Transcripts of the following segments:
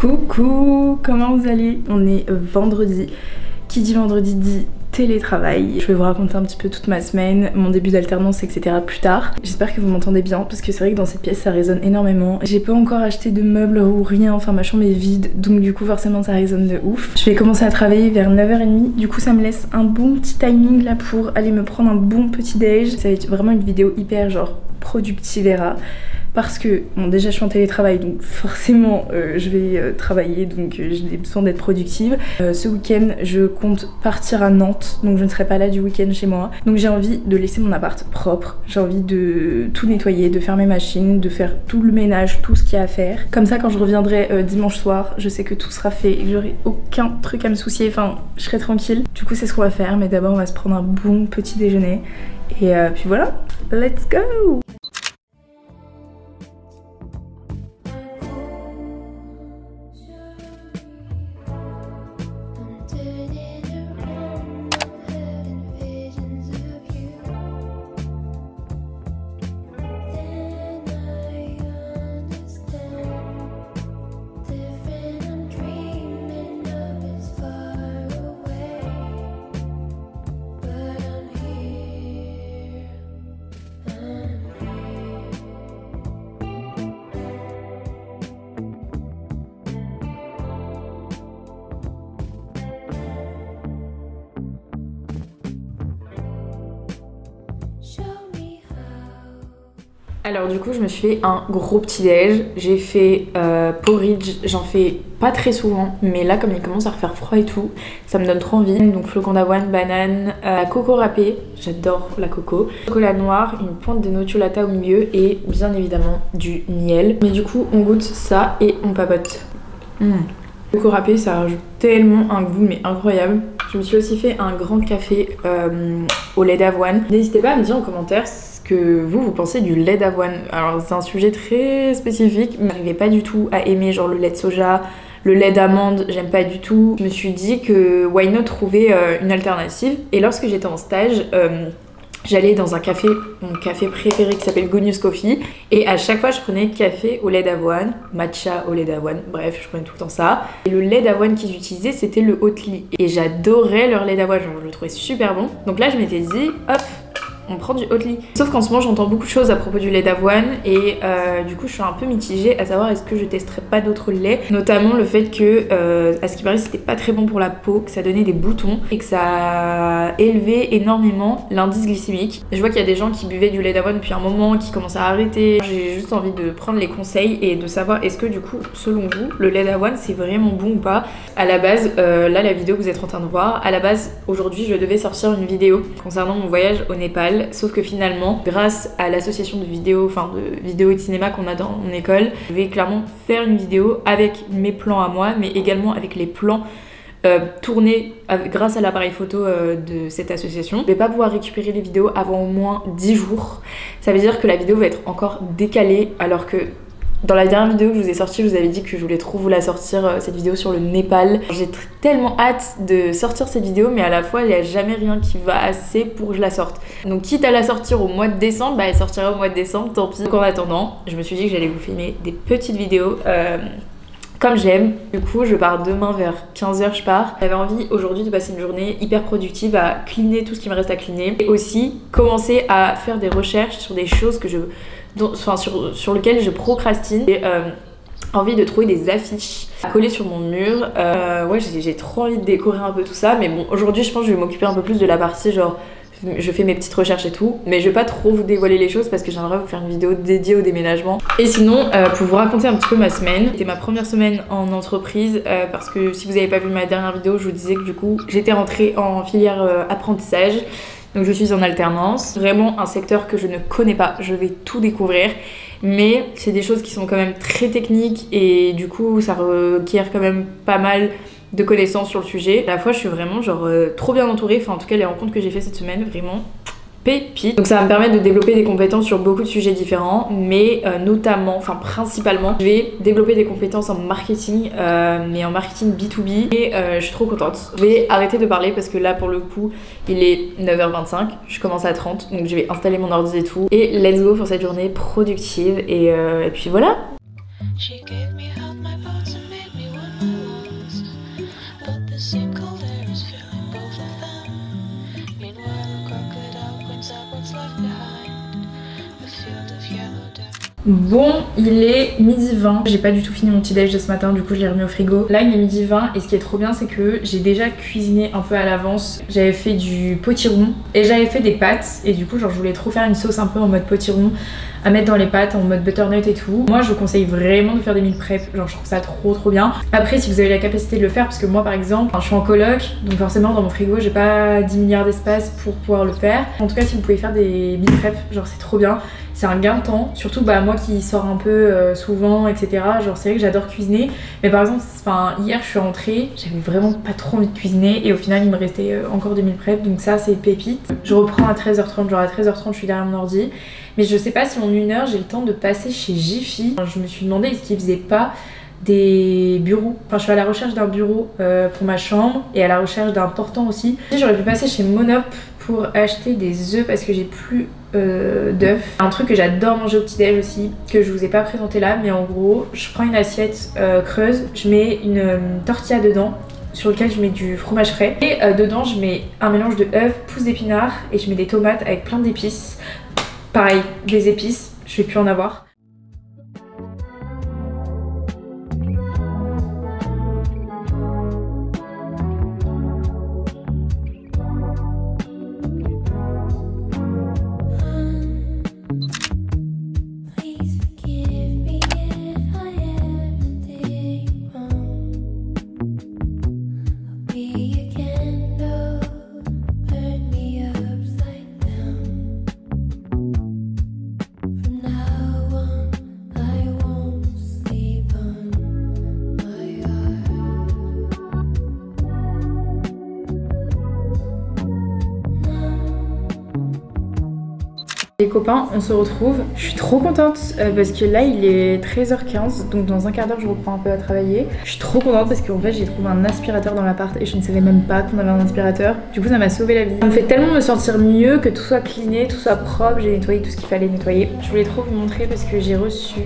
Coucou, comment vous allez? On est vendredi. Qui dit vendredi dit télétravail. Je vais vous raconter un petit peu toute ma semaine, mon début d'alternance, etc. plus tard. J'espère que vous m'entendez bien parce que c'est vrai que dans cette pièce ça résonne énormément. J'ai pas encore acheté de meubles ou rien, enfin ma chambre est vide donc du coup forcément ça résonne de ouf. Je vais commencer à travailler vers 9h30, du coup ça me laisse un bon petit timing là pour aller me prendre un bon petit déj. Ça va être vraiment une vidéo hyper genre productivera. Parce que, bon déjà je suis en télétravail donc forcément je vais travailler donc j'ai besoin d'être productive. Ce week-end je compte partir à Nantes donc je ne serai pas là du week-end chez moi. Donc j'ai envie de laisser mon appart propre, j'ai envie de tout nettoyer, de faire mes machines, de faire tout le ménage, tout ce qu'il y a à faire. Comme ça quand je reviendrai dimanche soir, je sais que tout sera fait et que j'aurai aucun truc à me soucier, enfin je serai tranquille. Du coup c'est ce qu'on va faire mais d'abord on va se prendre un bon petit déjeuner et puis voilà, let's go! Alors du coup je me suis fait un gros petit déj, j'ai fait porridge, j'en fais pas très souvent mais là comme il commence à refaire froid et tout, ça me donne trop envie. Donc flocons d'avoine, banane, coco râpé, j'adore la coco, chocolat noir, une pointe de nocciolata au milieu et bien évidemment du miel. Mais du coup on goûte ça et on papote. Le coco râpé ça rajoute tellement un goût mais incroyable. Je me suis aussi fait un grand café au lait d'avoine. N'hésitez pas à me dire en commentaire que vous pensez du lait d'avoine. Alors c'est un sujet très spécifique, mais j'arrivais pas du tout à aimer genre le lait de soja, le lait d'amande, j'aime pas du tout. Je me suis dit que why not trouver une alternative. Et lorsque j'étais en stage, j'allais dans un café, mon café préféré qui s'appelle Gonius Coffee, et à chaque fois je prenais café au lait d'avoine, matcha au lait d'avoine, bref je prenais tout le temps ça. Et le lait d'avoine qu'ils utilisaient c'était le Oatly, et j'adorais leur lait d'avoine, genre je le trouvais super bon. Donc là je m'étais dit hop, on prend du Oatly. Sauf qu'en ce moment j'entends beaucoup de choses à propos du lait d'avoine et du coup je suis un peu mitigée à savoir est-ce que je testerai pas d'autres laits, notamment le fait que à ce qui paraît c'était pas très bon pour la peau, que ça donnait des boutons et que ça élevait énormément l'indice glycémique. Je vois qu'il y a des gens qui buvaient du lait d'avoine depuis un moment, qui commencent à arrêter. J'ai juste envie de prendre les conseils et de savoir est-ce que du coup selon vous le lait d'avoine c'est vraiment bon ou pas. À la base, là la vidéo que vous êtes en train de voir, à la base aujourd'hui je devais sortir une vidéo concernant mon voyage au Népal. Sauf que finalement, grâce à l'association de vidéos, enfin de vidéos et de cinéma qu'on a dans mon école, je vais clairement faire une vidéo avec mes plans à moi, mais également avec les plans tournés grâce à l'appareil photo de cette association. Je vais pas pouvoir récupérer les vidéos avant au moins 10 jours. Ça veut dire que la vidéo va être encore décalée alors que dans la dernière vidéo que je vous ai sortie, je vous avais dit que je voulais trop vous la sortir, cette vidéo sur le Népal. J'ai tellement hâte de sortir cette vidéo, mais à la fois, il n'y a jamais rien qui va assez pour que je la sorte. Donc quitte à la sortir au mois de décembre, bah elle sortira au mois de décembre, tant pis. Donc en attendant, je me suis dit que j'allais vous filmer des petites vidéos comme j'aime. Du coup, je pars demain vers 15h, je pars. J'avais envie aujourd'hui de passer une journée hyper productive à cleaner tout ce qui me reste à cleaner. Et aussi commencer à faire des recherches sur des choses que sur lequel je procrastine. J'ai envie de trouver des affiches à coller sur mon mur. Ouais, j'ai trop envie de décorer un peu tout ça. Mais bon, aujourd'hui, je pense que je vais m'occuper un peu plus de la partie genre je fais mes petites recherches et tout, mais je vais pas trop vous dévoiler les choses parce que j'aimerais vous faire une vidéo dédiée au déménagement. Et sinon, pour vous raconter un petit peu ma semaine, c'était ma première semaine en entreprise parce que si vous avez pas vu ma dernière vidéo, je vous disais que du coup j'étais rentrée en filière apprentissage. Donc je suis en alternance, vraiment un secteur que je ne connais pas, je vais tout découvrir. Mais c'est des choses qui sont quand même très techniques et du coup ça requiert quand même pas mal de connaissances sur le sujet. À la fois je suis vraiment genre trop bien entourée, enfin en tout cas les rencontres que j'ai fait cette semaine, vraiment pépite. Donc ça va me permettre de développer des compétences sur beaucoup de sujets différents, mais notamment, enfin principalement, je vais développer des compétences en marketing, mais en marketing B2B, et je suis trop contente. Je vais arrêter de parler parce que là pour le coup il est 9h25, je commence à 30, donc je vais installer mon ordi et tout, et let's go pour cette journée productive, et puis voilà. She gave me half my thoughts and made me Bon, il est midi 20. J'ai pas du tout fini mon petit déj de ce matin, du coup je l'ai remis au frigo. Là il est midi 20 et ce qui est trop bien c'est que j'ai déjà cuisiné un peu à l'avance. J'avais fait du potiron et j'avais fait des pâtes et du coup genre je voulais trop faire une sauce un peu en mode potiron à mettre dans les pâtes en mode butternut et tout. Moi je vous conseille vraiment de faire des meal prep, genre je trouve ça trop bien. Après si vous avez la capacité de le faire, parce que moi par exemple je suis en coloc donc forcément dans mon frigo j'ai pas 10 milliards d'espace pour pouvoir le faire. En tout cas si vous pouvez faire des meal prep, genre c'est trop bien. C'est un gain de temps, surtout bah moi qui sors un peu souvent etc. Genre c'est vrai que j'adore cuisiner, mais par exemple hier je suis rentrée, j'avais vraiment pas trop envie de cuisiner et au final il me restait encore des meal prep, donc ça c'est pépite. Je reprends à 13h30, genre à 13h30 je suis derrière mon ordi, mais je sais pas si en 1 heure j'ai le temps de passer chez Jiffy. Je me suis demandé est-ce qu'ils faisaient pas des bureaux. Enfin je suis à la recherche d'un bureau pour ma chambre et à la recherche d'un portant aussi. J'aurais pu passer chez Monop pour acheter des œufs parce que j'ai plus d'œufs. Un truc que j'adore manger au petit déj aussi, que je vous ai pas présenté là, mais en gros je prends une assiette creuse, je mets une tortilla dedans sur lequel je mets du fromage frais et dedans je mets un mélange de œufs, pousses d'épinards et je mets des tomates avec plein d'épices. Pareil, des épices, je vais plus en avoir. Les copains, on se retrouve. Je suis trop contente parce que là il est 13h15, donc dans un quart d'heure je reprends un peu à travailler. Je suis trop contente parce qu'en fait j'ai trouvé un aspirateur dans l'appart et je ne savais même pas qu'on avait un aspirateur. Du coup ça m'a sauvé la vie. Ça me fait tellement me sentir mieux que tout soit cleané, tout soit propre. J'ai nettoyé tout ce qu'il fallait nettoyer. Je voulais trop vous montrer parce que j'ai reçu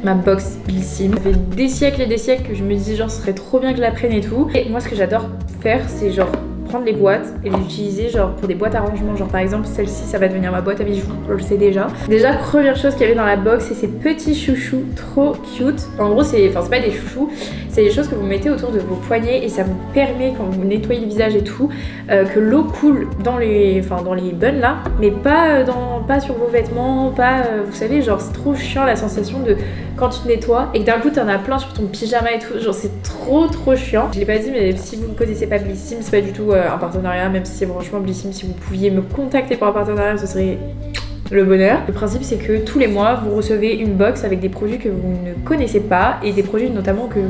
ma box Blissim. Ça fait des siècles et des siècles que je me dis genre ce serait trop bien que je la prenne et tout. Et moi ce que j'adore faire c'est genre prendre les boîtes et les utiliser genre pour des boîtes à rangement, genre par exemple celle-ci ça va devenir ma boîte à bijoux, je le sais déjà. Déjà première chose qu'il y avait dans la box c'est ces petits chouchous trop cute. En gros c'est pas des chouchous, c'est des choses que vous mettez autour de vos poignets et ça vous permet quand vous nettoyez le visage et tout que l'eau coule dans les buns là, mais pas sur vos vêtements, pas vous savez genre c'est trop chiant la sensation de quand tu te nettoies et que d'un coup t'en as plein sur ton pyjama et tout, genre c'est trop chiant. Je l'ai pas dit mais si vous ne connaissez pas Blissim, c'est pas du tout un partenariat, même si franchement Blissim, si vous pouviez me contacter pour un partenariat ce serait le bonheur. Le principe c'est que tous les mois vous recevez une box avec des produits que vous ne connaissez pas et des produits notamment que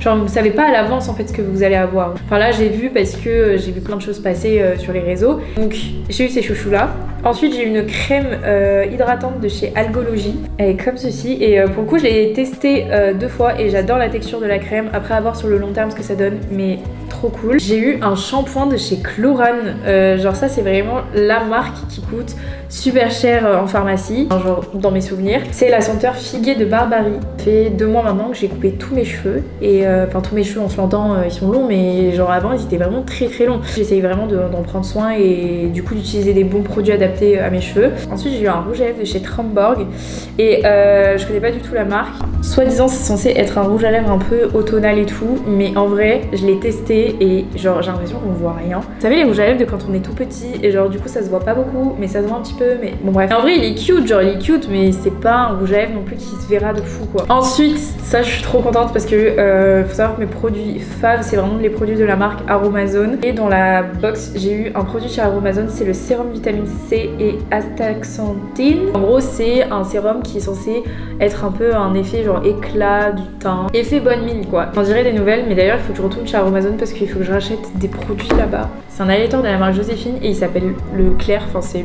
genre vous savez pas à l'avance en fait ce que vous allez avoir. Enfin là j'ai vu parce que j'ai vu plein de choses passer sur les réseaux, donc j'ai eu ces chouchous là. Ensuite j'ai une crème hydratante de chez Algologie, elle est comme ceci et pour le coup je l'ai testée 2 fois et j'adore la texture de la crème, après à voir sur le long terme ce que ça donne, mais trop cool. J'ai eu un shampoing de chez Chlorane, genre ça c'est vraiment la marque qui coûte super cher en pharmacie, genre dans mes souvenirs. C'est la senteur figuier de Barbarie. Ça fait 2 mois maintenant que j'ai coupé tous mes cheveux et enfin tous mes cheveux on se l'entend ils sont longs mais genre avant ils étaient vraiment très longs. J'essaye vraiment d'en prendre soin et du coup d'utiliser des bons produits adaptés à mes cheveux. Ensuite j'ai eu un rouge à lèvres de chez Tromborg et je connais pas du tout la marque. Soi-disant c'est censé être un rouge à lèvres un peu automnal et tout, mais en vrai je l'ai testé et genre j'ai l'impression qu'on voit rien. Vous savez les rouges à lèvres de quand on est tout petit et genre du coup ça se voit pas beaucoup mais ça se voit un petit peu, mais bon bref. En vrai il est cute, genre il est cute mais c'est pas un rouge à lèvres non plus qui se verra de fou quoi. Ensuite ça je suis trop contente parce que faut savoir que mes produits faves c'est vraiment les produits de la marque Aromazone et dans la box j'ai eu un produit chez Aromazone, c'est le sérum vitamine C et astaxanthine. En gros c'est un sérum qui est censé être un peu un effet genre éclat du teint, effet bonne mine quoi. J'en dirai des nouvelles, mais d'ailleurs il faut que je retourne chez Aromazone parce qu'il faut que je rachète des produits là-bas. C'est un highlighter de la marque Joséphine et il s'appelle le Clair, enfin c'est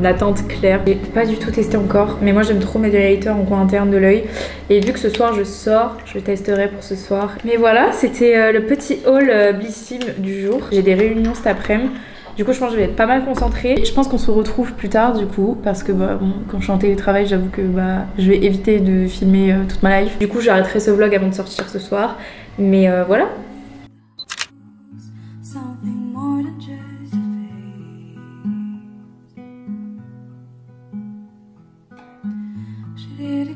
la teinte claire. J'ai pas du tout testé encore, mais moi j'aime trop mes highlighters en coin interne de l'œil. Et vu que ce soir je sors, je testerai pour ce soir. Mais voilà, c'était le petit haul Blissim du jour. J'ai des réunions cet après-midi. Du coup je pense que je vais être pas mal concentrée. Je pense qu'on se retrouve plus tard du coup parce que bah, bon, quand je suis en télétravail j'avoue que bah, je vais éviter de filmer toute ma life. Du coup j'arrêterai ce vlog avant de sortir ce soir. Mais voilà. Did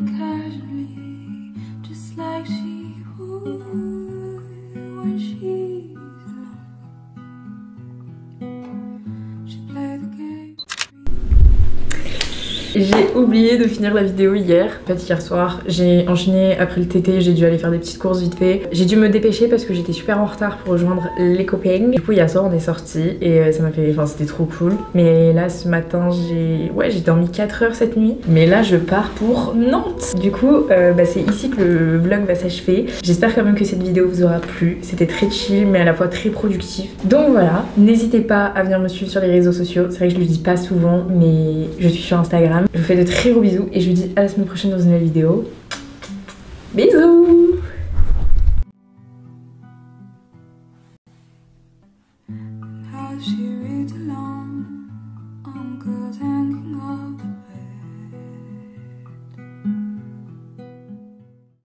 J'ai oublié de finir la vidéo hier. En fait hier soir j'ai enchaîné après le TT, j'ai dû aller faire des petites courses vite fait. J'ai dû me dépêcher parce que j'étais super en retard pour rejoindre les copains. Du coup hier soir on est sortis et ça m'a fait, enfin c'était trop cool. Mais là ce matin j'ai dormi 4 heures cette nuit. Mais là je pars pour Nantes. Du coup c'est ici que le vlog va s'achever. J'espère quand même que cette vidéo vous aura plu. C'était très chill mais à la fois très productif. Donc voilà, n'hésitez pas à venir me suivre sur les réseaux sociaux. C'est vrai que je le dis pas souvent mais je suis sur Instagram. Je vous fais de très gros bisous et je vous dis à la semaine prochaine dans une nouvelle vidéo. Bisous. How she reads along, 'cause